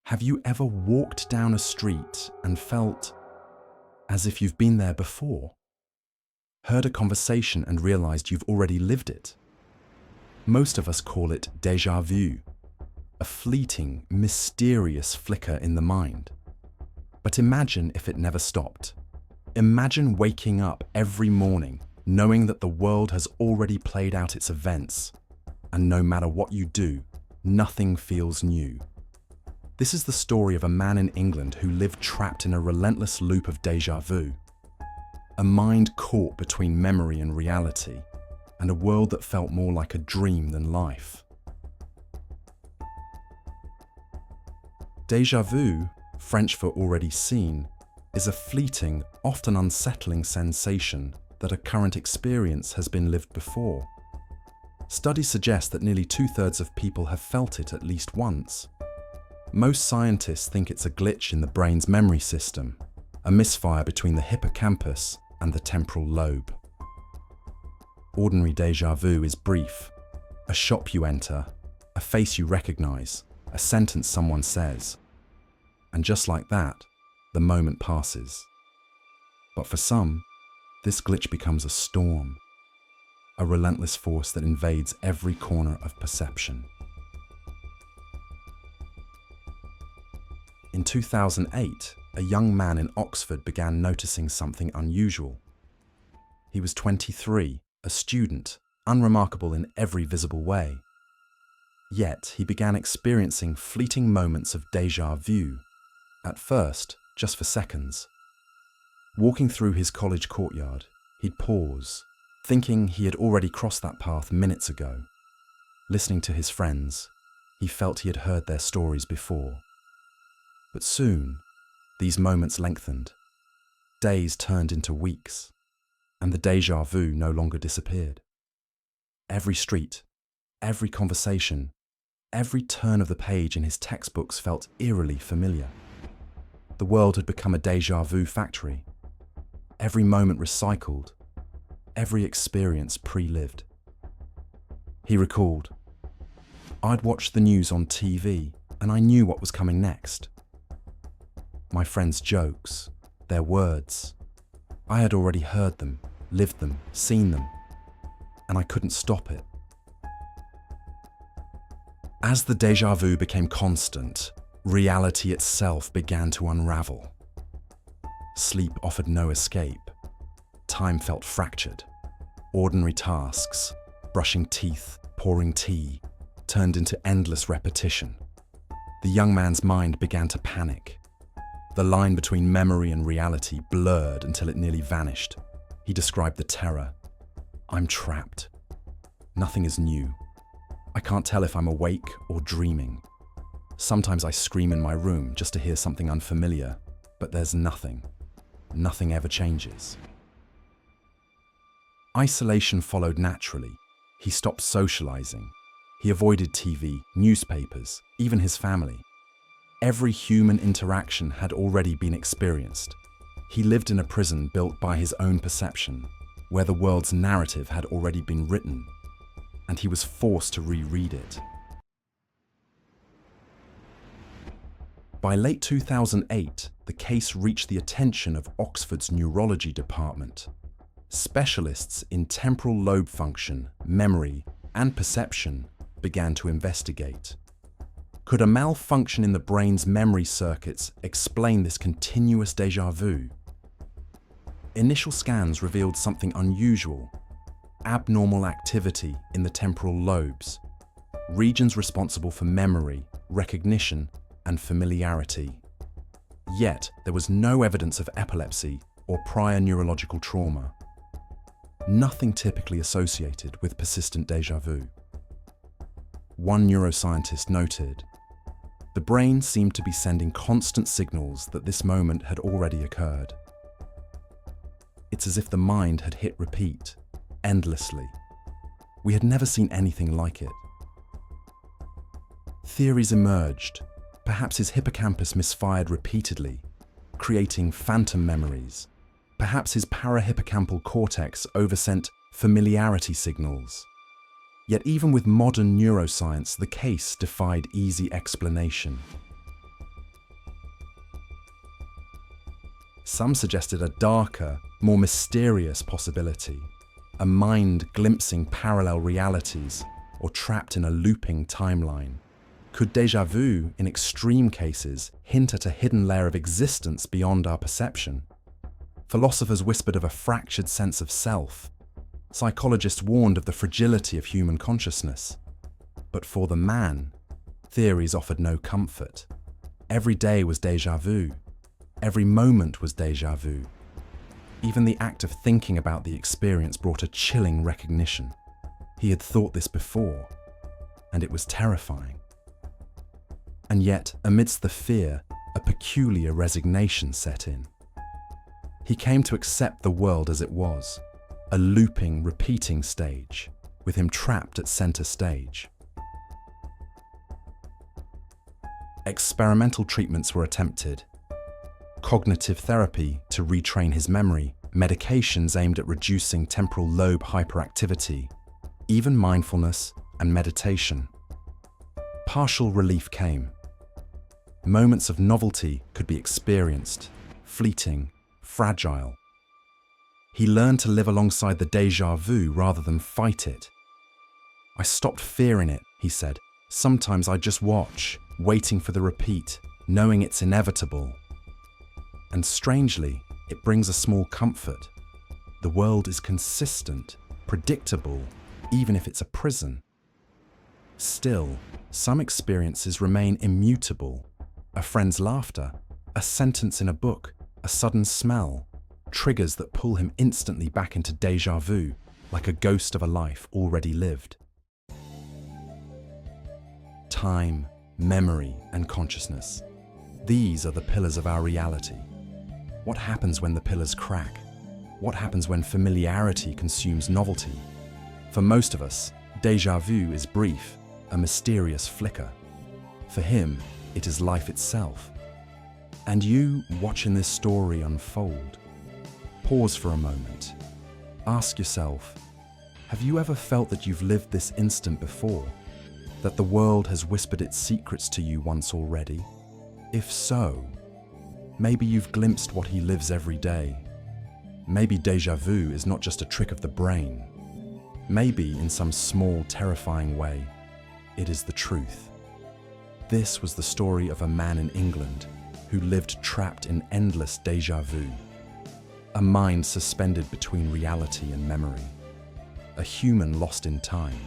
Have you ever walked down a street and felt as if you've been there before? Heard a conversation and realized you've already lived it? Most of us call it déjà vu, a fleeting, mysterious flicker in the mind. But imagine if it never stopped. Imagine waking up every morning knowing that the world has already played out its events, and no matter what you do, nothing feels new. This is the story of a man in England who lived trapped in a relentless loop of déjà vu. A mind caught between memory and reality, and a world that felt more like a dream than life. Déjà vu, French for already seen, is a fleeting, often unsettling sensation that a current experience has been lived before. Studies suggest that nearly 2/3 of people have felt it at least once. Most scientists think it's a glitch in the brain's memory system, a misfire between the hippocampus and the temporal lobe. Ordinary déjà vu is brief. A shop you enter, a face you recognize, a sentence someone says. And just like that, the moment passes. But for some, this glitch becomes a storm, a relentless force that invades every corner of perception. In 2008, a young man in Oxford began noticing something unusual. He was 23, a student, unremarkable in every visible way. Yet he began experiencing fleeting moments of déjà vu, at first just for seconds. Walking through his college courtyard, he'd pause, thinking he had already crossed that path minutes ago. Listening to his friends, he felt he had heard their stories before. But soon, these moments lengthened. Days turned into weeks, and the déjà vu no longer disappeared. Every street, every conversation, every turn of the page in his textbooks felt eerily familiar. The world had become a déjà vu factory. Every moment recycled, every experience pre-lived. He recalled, "I'd watched the news on TV, and I knew what was coming next. My friends' jokes, their words. I had already heard them, lived them, seen them, and I couldn't stop it." As the déjà vu became constant, reality itself began to unravel. Sleep offered no escape. Time felt fractured. Ordinary tasks, brushing teeth, pouring tea, turned into endless repetition. The young man's mind began to panic. The line between memory and reality blurred until it nearly vanished. He described the terror. "I'm trapped. Nothing is new. I can't tell if I'm awake or dreaming. Sometimes I scream in my room just to hear something unfamiliar, but there's nothing. Nothing ever changes." Isolation followed naturally. He stopped socializing. He avoided TV, newspapers, even his family. Every human interaction had already been experienced. He lived in a prison built by his own perception, where the world's narrative had already been written, and he was forced to reread it. By late 2008, the case reached the attention of Oxford's neurology department. Specialists in temporal lobe function, memory, and perception began to investigate. Could a malfunction in the brain's memory circuits explain this continuous déjà vu? Initial scans revealed something unusual: abnormal activity in the temporal lobes, regions responsible for memory, recognition, and familiarity. Yet, there was no evidence of epilepsy or prior neurological trauma. Nothing typically associated with persistent déjà vu. One neuroscientist noted, "The brain seemed to be sending constant signals that this moment had already occurred. It's as if the mind had hit repeat, endlessly. We had never seen anything like it." Theories emerged. Perhaps his hippocampus misfired repeatedly, creating phantom memories. Perhaps his parahippocampal cortex oversent familiarity signals. Yet even with modern neuroscience, the case defied easy explanation. Some suggested a darker, more mysterious possibility, a mind glimpsing parallel realities or trapped in a looping timeline. Could déjà vu, in extreme cases, hint at a hidden layer of existence beyond our perception? Philosophers whispered of a fractured sense of self. Psychologists warned of the fragility of human consciousness. But for the man, theories offered no comfort. Every day was déjà vu. Every moment was déjà vu. Even the act of thinking about the experience brought a chilling recognition. He had thought this before, and it was terrifying. And yet, amidst the fear, a peculiar resignation set in. He came to accept the world as it was, a looping, repeating stage, with him trapped at center stage. Experimental treatments were attempted. Cognitive therapy to retrain his memory, medications aimed at reducing temporal lobe hyperactivity, even mindfulness and meditation. Partial relief came. Moments of novelty could be experienced, fleeting, fragile. He learned to live alongside the déjà vu rather than fight it. I stopped fearing it, he said. Sometimes I just watch, waiting for the repeat, knowing it's inevitable. And strangely, it brings a small comfort. The world is consistent, predictable, even if it's a prison. Still, some experiences remain immutable. A friend's laughter, a sentence in a book, a sudden smell, triggers that pull him instantly back into déjà vu, like a ghost of a life already lived. Time, memory, and consciousness. These are the pillars of our reality. What happens when the pillars crack? What happens when familiarity consumes novelty? For most of us, déjà vu is brief, a mysterious flicker. For him, it is life itself. And you, watching this story unfold, pause for a moment. Ask yourself, have you ever felt that you've lived this instant before? That the world has whispered its secrets to you once already? If so, maybe you've glimpsed what he lives every day. Maybe déjà vu is not just a trick of the brain. Maybe, in some small, terrifying way, it is the truth. This was the story of a man in England who lived trapped in endless déjà vu. A mind suspended between reality and memory. A human lost in time.